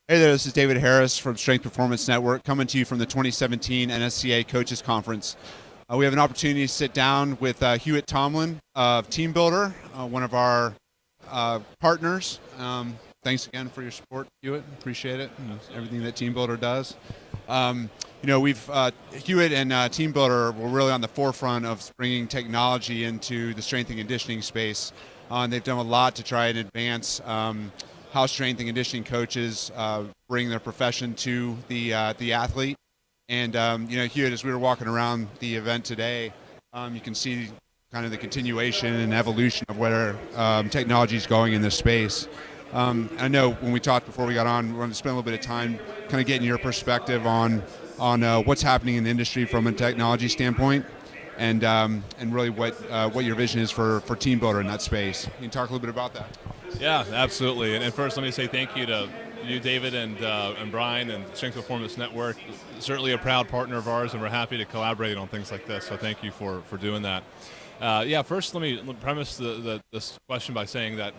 Hey there, this is David Harris from Strength Performance Network, coming to you from the 2017 NSCA Coaches Conference. We have an opportunity to sit down with Hewitt Tomlin of Teambuildr, one of our partners. Thanks again for your support, Hewitt. Appreciate it. Everything that Teambuildr does. We've Hewitt and Teambuildr were really on the forefront of bringing technology into the strength and conditioning space. And they've done a lot to try and advance how strength and conditioning coaches bring their profession to the athlete. And Hewitt, as we were walking around the event today, you can see kind of the continuation and evolution of where technology is going in this space. I know when we talked before we got on, we wanted to spend a little bit of time kind of getting your perspective on what's happening in the industry from a technology standpoint, and really what your vision is for Teambuildr in that space. Can you talk a little bit about that? Yeah, absolutely. And first, let me say thank you to you, David, and Brian, and Strength Performance Network. Certainly a proud partner of ours, and we're happy to collaborate on things like this. So thank you for doing that. First, let me premise this question by saying that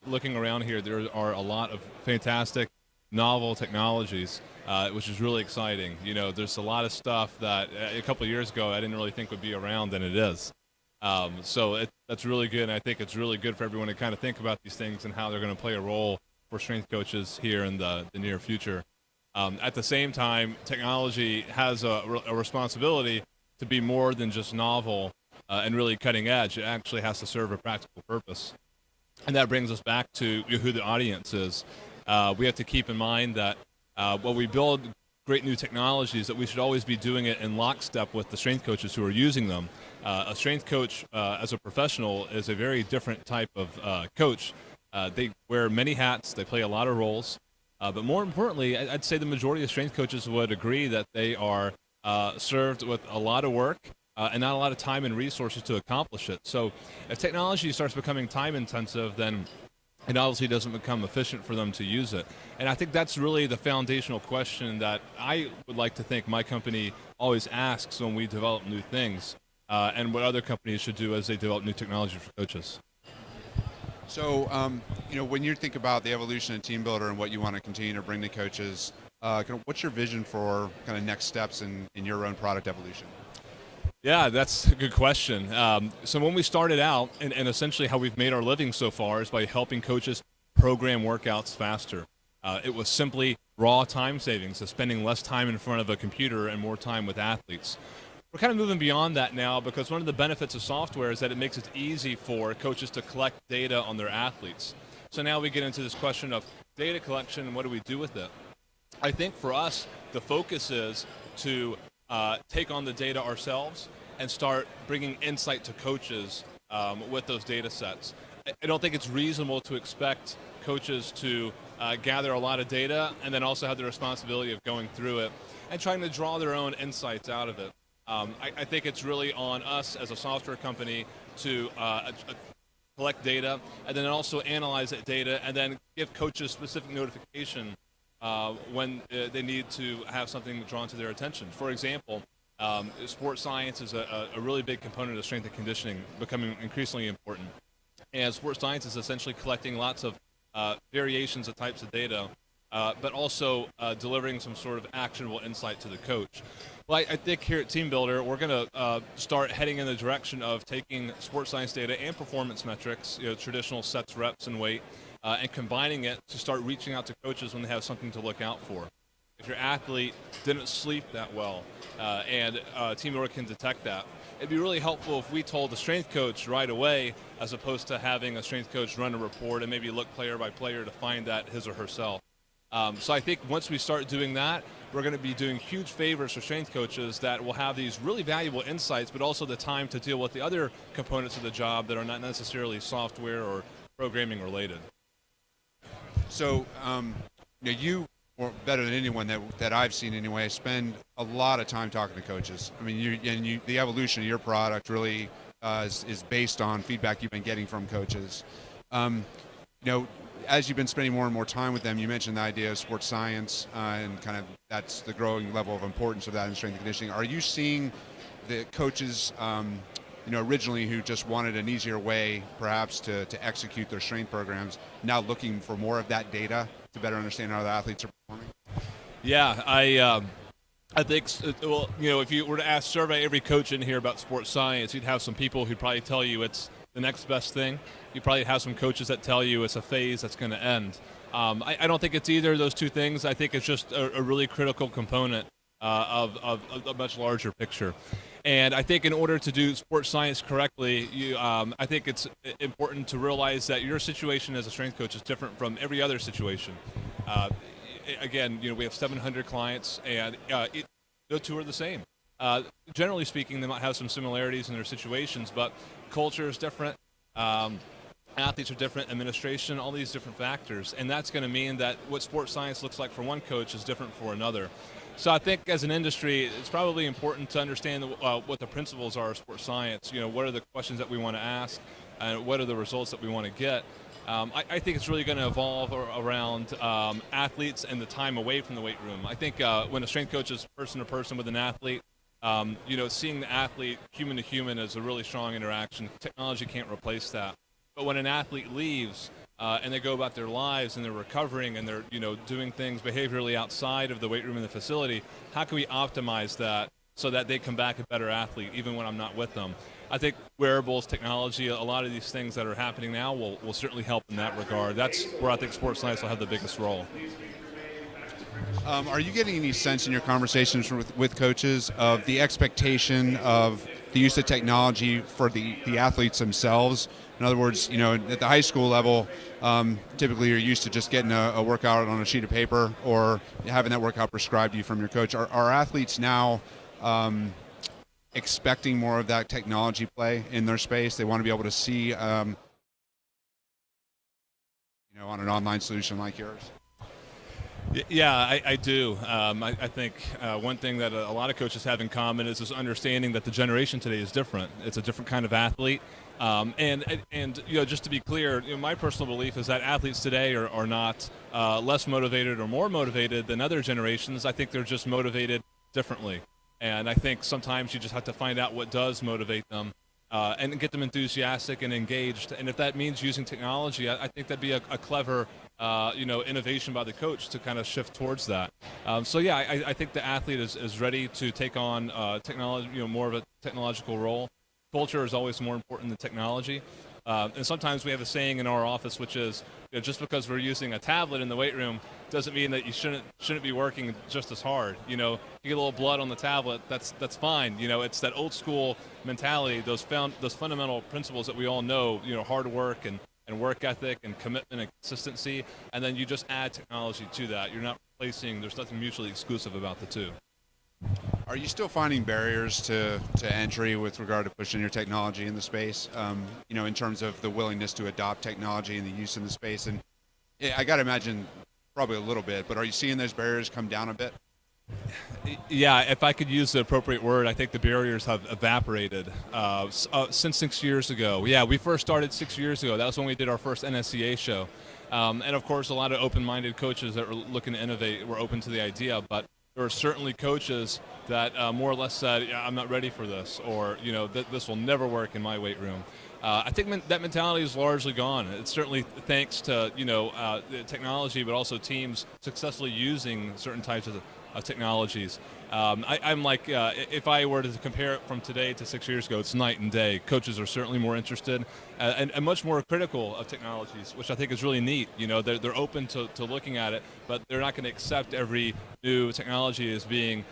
looking around here, there are a lot of fantastic, novel technologies, which is really exciting. There's a lot of stuff that a couple of years ago I didn't really think would be around, and it is. That's really good, and I think it's really good for everyone to kind of think about these things and how they're going to play a role for strength coaches here in the near future. At the same time, technology has a responsibility to be more than just novel and really cutting edge. It actually has to serve a practical purpose. And that brings us back to who the audience is. We have to keep in mind that while we build great new technologies, that we should always be doing it in lockstep with the strength coaches who are using them. A strength coach as a professional is a very different type of coach. They wear many hats, they play a lot of roles, but more importantly, I'd say the majority of strength coaches would agree that they are served with a lot of work and not a lot of time and resources to accomplish it. So if technology starts becoming time intensive, then it obviously doesn't become efficient for them to use it. And I think that's really the foundational question that I would like to think my company always asks when we develop new things, and what other companies should do as they develop new technology for coaches. So, when you think about the evolution of Teambuildr and what you want to continue to bring to coaches, what's your vision for kind of next steps in your own product evolution? Yeah, that's a good question. So when we started out, and essentially how we've made our living so far is by helping coaches program workouts faster. It was simply raw time savings, so spending less time in front of a computer and more time with athletes. We're kind of moving beyond that now because one of the benefits of software is that it makes it easy for coaches to collect data on their athletes. So now we get into this question of data collection and what do we do with it? I think for us, the focus is to take on the data ourselves and start bringing insight to coaches with those data sets. I don't think it's reasonable to expect coaches to gather a lot of data and then also have the responsibility of going through it and trying to draw their own insights out of it. I think it's really on us as a software company to collect data and then also analyze that data and then give coaches specific notification when they need to have something drawn to their attention. For example, sports science is a really big component of strength and conditioning, becoming increasingly important. And sports science is essentially collecting lots of variations of types of data, but also delivering some sort of actionable insight to the coach. Well, I think here at Teambuildr, we're going to start heading in the direction of taking sports science data and performance metrics, traditional sets, reps, and weight, and combining it to start reaching out to coaches when they have something to look out for. If your athlete didn't sleep that well, and Teambuildr can detect that, it'd be really helpful if we told the strength coach right away, as opposed to having a strength coach run a report and maybe look player by player to find that his or herself. So I think once we start doing that, we're going to be doing huge favors for strength coaches that will have these really valuable insights, but also the time to deal with the other components of the job that are not necessarily software or programming related. So, you, or better than anyone that I've seen anyway, spend a lot of time talking to coaches. I mean, the evolution of your product really is based on feedback you've been getting from coaches. As you've been spending more and more time with them, you mentioned the idea of sports science and kind of that's the growing level of importance of that in strength and conditioning. Are you seeing the coaches, originally who just wanted an easier way perhaps to execute their strength programs, now looking for more of that data to better understand how the athletes are performing? Yeah, I think, well, if you were to survey every coach in here about sports science, you'd have some people who'd probably tell you it's the next best thing. You'd probably have some coaches that tell you it's a phase that's going to end. I don't think it's either of those two things. I think it's just a really critical component of a much larger picture. And I think in order to do sports science correctly, I think it's important to realize that your situation as a strength coach is different from every other situation. Again, we have 700 clients, and the two are the same. Generally speaking, they might have some similarities in their situations, but culture is different. Athletes are different, administration, all these different factors, and that's going to mean that what sports science looks like for one coach is different for another. So I think as an industry, it's probably important to understand what the principles are of sports science. What are the questions that we want to ask, and what are the results that we want to get. I think it's really going to evolve around athletes and the time away from the weight room. I think when a strength coach is person to person with an athlete, seeing the athlete human to human is a really strong interaction. Technology can't replace that. But when an athlete leaves and they go about their lives and they're recovering and they're doing things behaviorally outside of the weight room in the facility, how can we optimize that so that they come back a better athlete even when I'm not with them? I think wearables, technology, a lot of these things that are happening now will certainly help in that regard. That's where I think sports science will have the biggest role. Are you getting any sense in your conversations with coaches of the expectation of the use of technology for the athletes themselves? In other words, at the high school level, typically you're used to just getting a workout on a sheet of paper or having that workout prescribed to you from your coach. Are athletes now expecting more of that technology play in their space? They want to be able to see, on an online solution like yours? Yeah, I do. I think one thing that a lot of coaches have in common is this understanding that the generation today is different. It's a different kind of athlete. And just to be clear, my personal belief is that athletes today are not less motivated or more motivated than other generations. I think they're just motivated differently. And I think sometimes you just have to find out what does motivate them and get them enthusiastic and engaged. And if that means using technology, I think that'd be a clever innovation by the coach to kind of shift towards that. I think the athlete is ready to take on technology, more of a technological role. Culture is always more important than technology. And sometimes we have a saying in our office, which is, just because we're using a tablet in the weight room doesn't mean that you shouldn't be working just as hard. You get a little blood on the tablet, that's fine. It's that old school mentality, those fundamental principles that we all know. Hard work and work ethic and commitment and consistency, and then you just add technology to that. You're not replacing. There's nothing mutually exclusive about the two. Are you still finding barriers to entry with regard to pushing your technology in the space, in terms of the willingness to adopt technology and the use in the space? And I got to imagine probably a little bit, but are you seeing those barriers come down a bit? Yeah, if I could use the appropriate word, I think the barriers have evaporated since 6 years ago. Yeah, we first started 6 years ago. That was when we did our first NSCA show. And of course, a lot of open-minded coaches that were looking to innovate were open to the idea, but there are certainly coaches that more or less said, yeah, I'm not ready for this, or this will never work in my weight room. I think that mentality is largely gone. It's certainly thanks to technology, but also teams successfully using certain types of technologies. I'm like, if I were to compare it from today to 6 years ago, it's night and day. Coaches are certainly more interested and much more critical of technologies, which I think is really neat. They're open to looking at it, but they're not going to accept every new technology as being,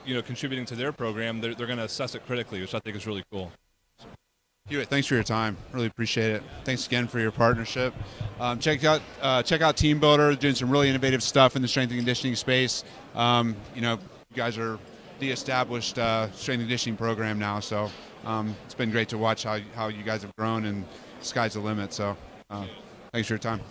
contributing to their program. They're going to assess it critically, which I think is really cool. Hewitt, thanks for your time. Really appreciate it. Thanks again for your partnership. Check out Teambuildr, doing some really innovative stuff in the strength and conditioning space. You guys are the established strength and conditioning program now, so it's been great to watch how you guys have grown, and sky's the limit. So thanks for your time.